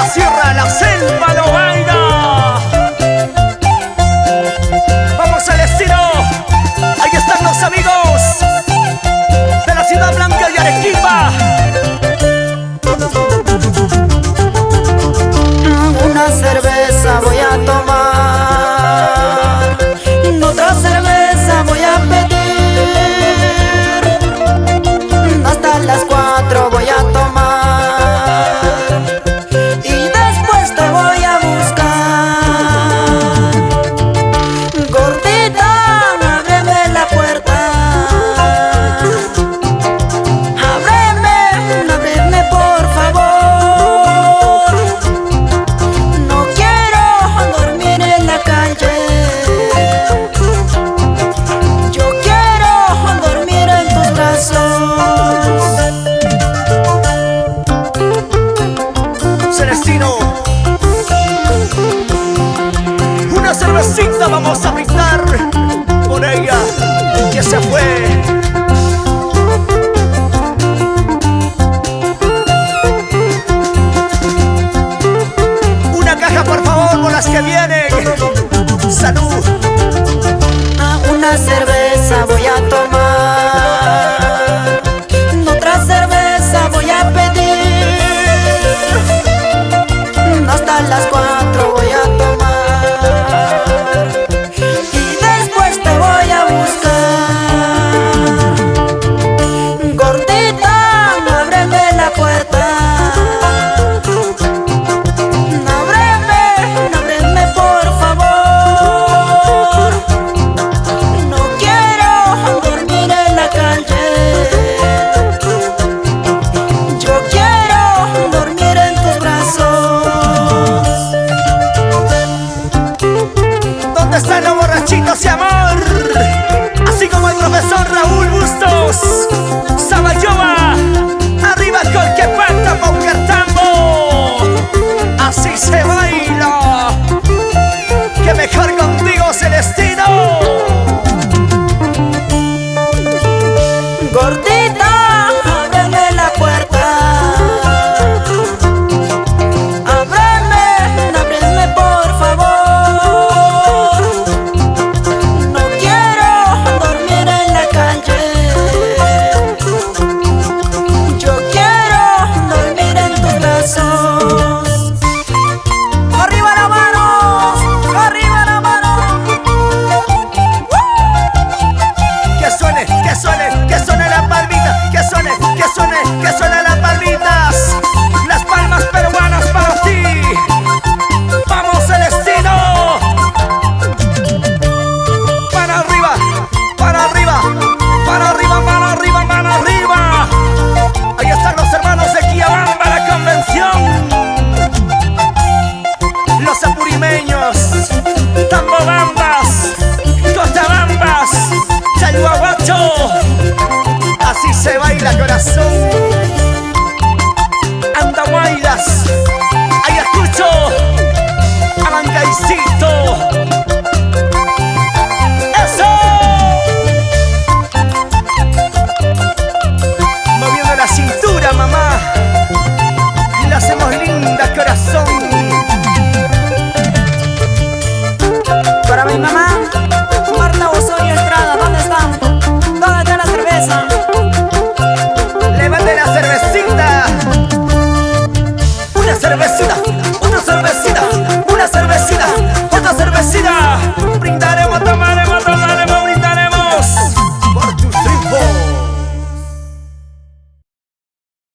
sierra, la selva lo baila. Vamos Celestino, ahí están los amigos de la Ciudad Blanca y Arequipa. Una cerveza voy a tomar, otra cerveza voy a pedir, hasta las 4 voy a tomar y después te voy a buscar. Gordita, ábreme la puerta, ábreme por favor. No quiero dormir en la calle, yo quiero dormir en tus brazos. Celestino, una cervecita vamos a brindar por ella que se fue.